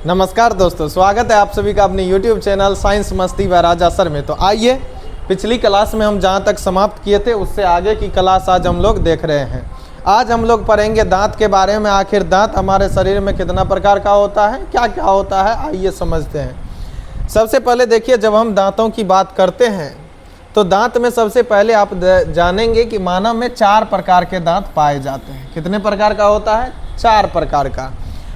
नमस्कार दोस्तों, स्वागत है आप सभी का अपने YouTube चैनल साइंस मस्ती व राजा सर में। तो आइए, पिछली क्लास में हम जहाँ तक समाप्त किए थे उससे आगे की क्लास आज हम लोग देख रहे हैं। आज हम लोग पढ़ेंगे दांत के बारे में। आखिर दांत हमारे शरीर में कितना प्रकार का होता है, क्या क्या होता है, आइए समझते हैं। सबसे पहले देखिए, जब हम दांतों की बात करते हैं तो दांत में सबसे पहले आप जानेंगे कि मानव में 4 प्रकार के दांत पाए जाते हैं। कितने प्रकार का होता है? 4 प्रकार का।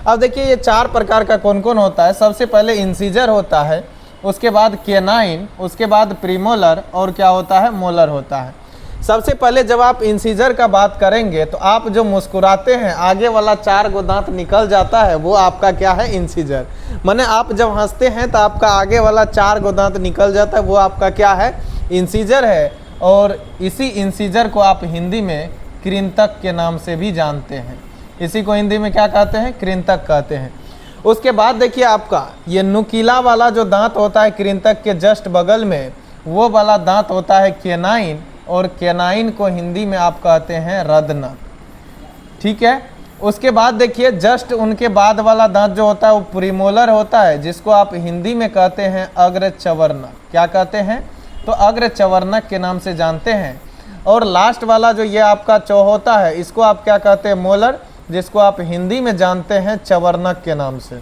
अब देखिए, ये 4 प्रकार का कौन कौन होता है। सबसे पहले इंसीजर होता है, उसके बाद केनाइन, उसके बाद प्रीमोलर और क्या होता है, मोलर होता है। सबसे पहले जब आप इंसीजर का बात करेंगे तो आप जो मुस्कुराते हैं, आगे वाला 4 गो दांत निकल जाता है, वो आपका क्या है, इंसीजर। माने आप जब हंसते हैं तो आपका आगे वाला 4 गो दांत निकल जाता है, वो आपका क्या है, इंसीजर है। और इसी इंसीजर को आप हिंदी में कृंतक के नाम से भी जानते हैं। इसी को हिंदी में क्या कहते हैं, कृंतक कहते हैं। उसके बाद देखिए, आपका ये नुकीला वाला जो दांत होता है कृंतक के जस्ट बगल में, वो वाला दांत होता है केनाइन, और केनाइन को हिंदी में आप कहते हैं रदनक। ठीक है। उसके बाद देखिए, जस्ट उनके बाद वाला दांत जो होता है वो प्रीमोलर होता है, जिसको आप हिंदी में कहते हैं अग्रचवर्णक। क्या कहते हैं? तो अग्रचवर्णक के नाम से जानते हैं। और लास्ट वाला जो ये आपका चौ होता है, इसको आप क्या कहते हैं, मोलर, जिसको आप हिंदी में जानते हैं चवर्णक के नाम से।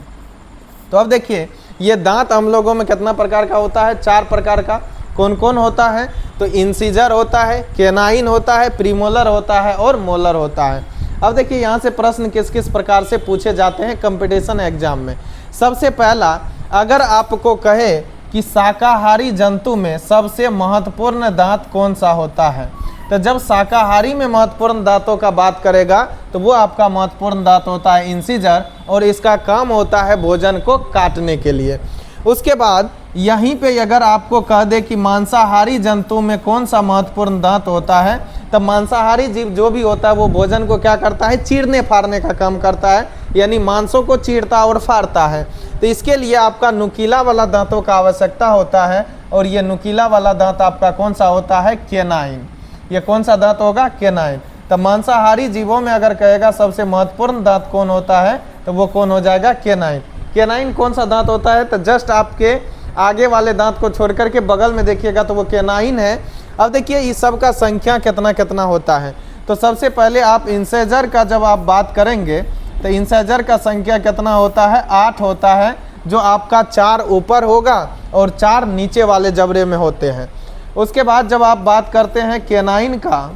तो अब देखिए, ये दांत हम लोगों में कितना प्रकार का होता है, 4 प्रकार का। कौन कौन होता है? तो इंसीजर होता है, केनाइन होता है, प्रीमोलर होता है और मोलर होता है। अब देखिए, यहाँ से प्रश्न किस किस प्रकार से पूछे जाते हैं कंपटीशन एग्जाम में। सबसे पहला, अगर आपको कहे कि शाकाहारी जंतु में सबसे महत्वपूर्ण दांत कौन सा होता है, तो जब शाकाहारी में महत्वपूर्ण दांतों का बात करेगा तो वो आपका महत्वपूर्ण दांत होता है इंसीजर, और इसका काम होता है भोजन को काटने के लिए। उसके बाद यहीं पे अगर आपको कह दे कि मांसाहारी जंतु में कौन सा महत्वपूर्ण दांत होता है, तो मांसाहारी जीव जो भी होता है वो भोजन को क्या करता है, चीरने फाड़ने का काम करता है, यानी मांसों को चीरता और फाड़ता है। तो इसके लिए आपका नुकीला वाला दांतों का आवश्यकता होता है, और ये नुकीला वाला दांत आपका कौन सा होता है, केनाइन। ये कौन सा दांत होगा, केनाइन। तो मांसाहारी जीवों में अगर कहेगा सबसे महत्वपूर्ण दांत कौन होता है, तो वो कौन हो जाएगा, केनाइन। केनाइन कौन सा दांत होता है, तो जस्ट आपके आगे वाले दांत को छोड़ करके बगल में देखिएगा तो वो केनाइन है। अब देखिए, इस सब का संख्या कितना कितना होता है। तो सबसे पहले आप इंसेजर का जब आप बात करेंगे तो इंसेजर का संख्या कितना होता है, 8 होता है, जो आपका 4 ऊपर होगा और 4 नीचे वाले जबड़े में होते हैं। उसके बाद जब आप बात करते हैं केनाइन का,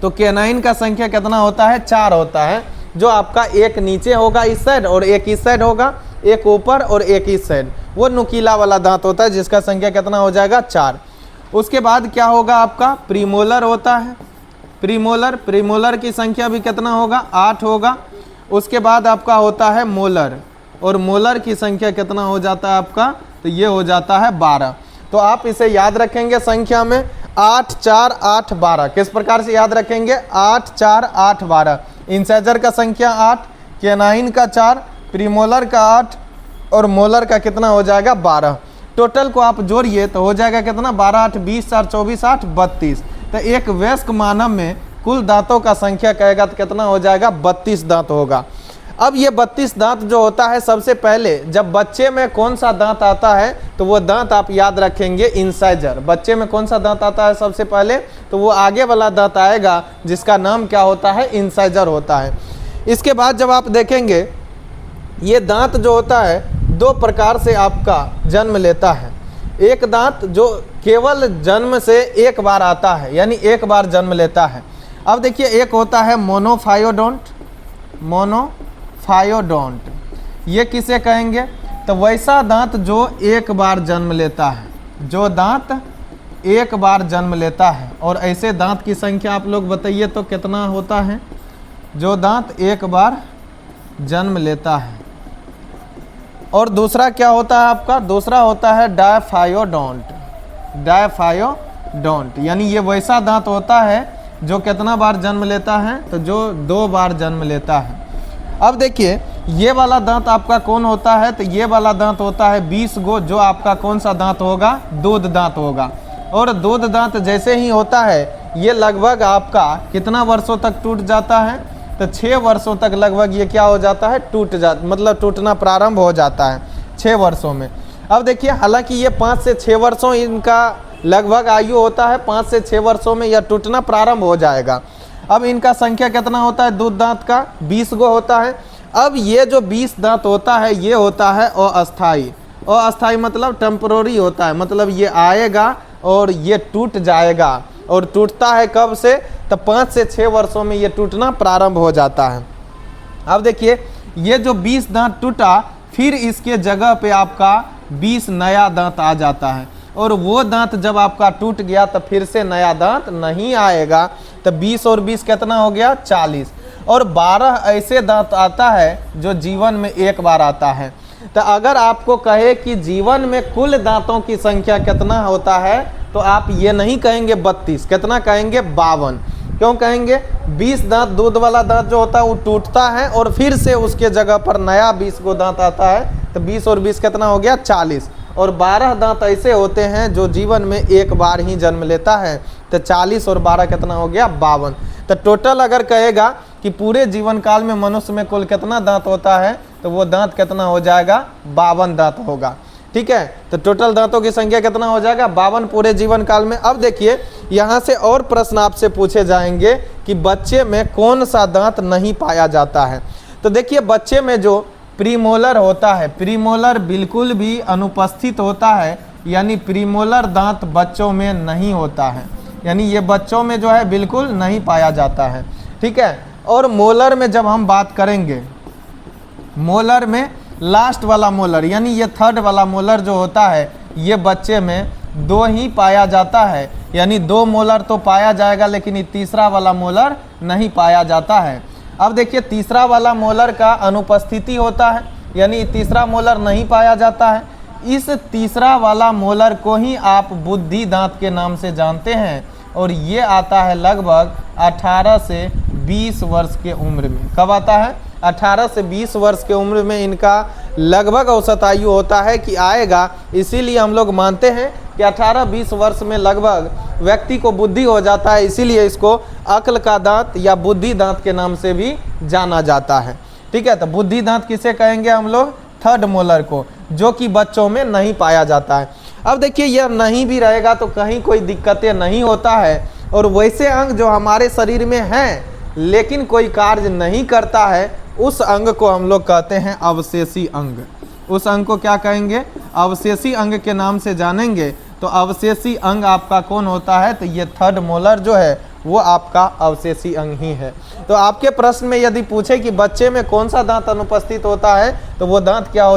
तो केनाइन का संख्या कितना होता है, 4 होता है, जो आपका एक नीचे होगा इस साइड और एक इस साइड होगा, एक ऊपर और एक इस साइड। वो नुकीला वाला दांत होता है, जिसका संख्या कितना हो जाएगा, 4। उसके बाद क्या होगा, आपका प्रीमोलर होता है। प्रीमोलर की संख्या भी कितना होगा, 8 होगा। उसके बाद आपका होता है मोलर, और मोलर की संख्या कितना हो जाता है आपका, तो ये हो जाता है 12। तो आप इसे याद रखेंगे संख्या में 8, 4, 8, 12। किस प्रकार से याद रखेंगे, 8, 4, 8, 12। इंसेजर का संख्या 8, केनाइन का 4, प्रीमोलर का 8 और मोलर का कितना हो जाएगा, 12। टोटल को आप जोड़िए तो हो जाएगा कितना, 12, 8, 20, 4, 24, 8, 32। तो एक वयस्क मानव में कुल दांतों का संख्या कहेगा तो कितना हो जाएगा, 32 दांत होगा। अब ये 32 दांत जो होता है, सबसे पहले जब बच्चे में कौन सा दांत आता है, तो वो दांत आप याद रखेंगे इंसाइजर। बच्चे में कौन सा दांत आता है सबसे पहले, तो वो आगे वाला दांत आएगा, जिसका नाम क्या होता है, इंसाइजर होता है। इसके बाद जब आप देखेंगे, ये दांत जो होता है 2 प्रकार से आपका जन्म लेता है। एक दांत जो केवल जन्म से एक बार आता है, यानी एक बार जन्म लेता है। अब देखिए, एक होता है मोनोफायोडोंट। ये किसे कहेंगे, तो वैसा दांत जो एक बार जन्म लेता है, जो दांत एक बार जन्म लेता है। और ऐसे दांत की संख्या आप लोग बताइए तो कितना होता है, जो दांत एक बार जन्म लेता है। और दूसरा क्या होता है आपका, दूसरा होता है डायफायोडोंट, यानी ये वैसा दांत होता है जो कितना बार जन्म लेता है, तो जो 2 बार जन्म लेता है। अब देखिए, ये वाला दांत आपका कौन होता है, तो ये वाला दांत होता है 20 गो, जो आपका कौन सा दांत होगा, दूध दांत होगा। और दूध दांत जैसे ही होता है, ये लगभग आपका कितना वर्षों तक टूट जाता है, तो 6 वर्षों तक लगभग ये क्या हो जाता है, मतलब टूटना प्रारंभ हो जाता है 6 वर्षों में। अब देखिए, हालांकि ये 5 से 6 वर्षों इनका लगभग आयु होता है, 5 से 6 वर्षों में यह टूटना प्रारंभ हो जाएगा। अब इनका संख्या कितना होता है, दूध दांत का 20 गो होता है। अब ये जो 20 दांत होता है ये होता है अस्थाई। अस्थाई मतलब टेम्परोरी होता है, मतलब ये आएगा और ये टूट जाएगा। और टूटता है कब से, तो 5 से 6 वर्षों में ये टूटना प्रारंभ हो जाता है। अब देखिए, ये जो 20 दांत टूटा, फिर इसके जगह पे आपका 20 नया दांत आ जाता है। और वो दांत जब आपका टूट गया तो फिर से नया दांत नहीं आएगा। तो 20 और 20 कितना हो गया, 40। और 12 ऐसे दांत आता है जो जीवन में एक बार आता है। तो अगर आपको कहे कि जीवन में कुल दांतों की संख्या कितना होता है, तो आप ये नहीं कहेंगे 32, कितना कहेंगे 52। क्यों कहेंगे, 20 दांत, दूध वाला दांत जो होता है वो टूटता है और फिर से उसके जगह पर नया 20 गो दांत आता है। तो 20 और 20 कितना हो गया, 40। और 12 दांत ऐसे होते हैं जो जीवन में एक बार ही जन्म लेता है। तो 40 और 12 कितना हो गया, 52। तो टोटल अगर कहेगा कि पूरे जीवन काल में मनुष्य में कुल कितना दांत होता है, तो वो दांत कितना हो जाएगा, 52 दांत होगा। ठीक है, तो टोटल दांतों की संख्या कितना हो जाएगा, 52 पूरे जीवन काल में। अब देखिए, यहाँ से और प्रश्न आपसे पूछे जाएंगे कि बच्चे में कौन सा दांत नहीं पाया जाता है। तो देखिए, बच्चे में जो प्रीमोलर होता है, प्रीमोलर बिल्कुल भी अनुपस्थित होता है, यानी प्रीमोलर दांत बच्चों में नहीं होता है, यानी ये बच्चों में जो है बिल्कुल नहीं पाया जाता है। ठीक है, और मोलर में जब हम बात करेंगे, मोलर में लास्ट वाला मोलर यानी ये थर्ड वाला मोलर जो होता है, ये बच्चे में 2 ही पाया जाता है, यानी 2 मोलर तो पाया जाएगा, लेकिन ये तीसरा वाला मोलर नहीं पाया जाता है। अब देखिए, तीसरा वाला मोलर का अनुपस्थिति होता है, यानी तीसरा मोलर नहीं पाया जाता है। इस तीसरा वाला मोलर को ही आप बुद्धि दांत के नाम से जानते हैं, और ये आता है लगभग 18 से 20 वर्ष के उम्र में। कब आता है, 18 से 20 वर्ष के उम्र में इनका लगभग औसत आयु होता है कि आएगा। इसीलिए हम लोग मानते हैं कि 18-20 वर्ष में लगभग व्यक्ति को बुद्धि हो जाता है, इसीलिए इसको अक्ल का दांत या बुद्धि दांत के नाम से भी जाना जाता है। ठीक है, तो बुद्धि दांत किसे कहेंगे हम लोग, थर्ड मोलर को, जो कि बच्चों में नहीं पाया जाता है। अब देखिए, यह नहीं भी रहेगा तो कहीं कोई दिक्कतें नहीं होता है। और वैसे अंग जो हमारे शरीर में हैं लेकिन कोई कार्य नहीं करता है, उस अंग को हम लोग कहते हैं अवशेषी अंग। उस अंग को क्या कहेंगे, अवशेषी अंग के नाम से जानेंगे। तो अवशेषी अंग आपका कौन होता है, तो ये थर्ड मोलर जो है वो आपका अवशेषी अंग ही है। तो आपके प्रश्न में यदि पूछे कि बच्चे में कौन सा दांत अनुपस्थित होता है, तो वो दांत क्या हो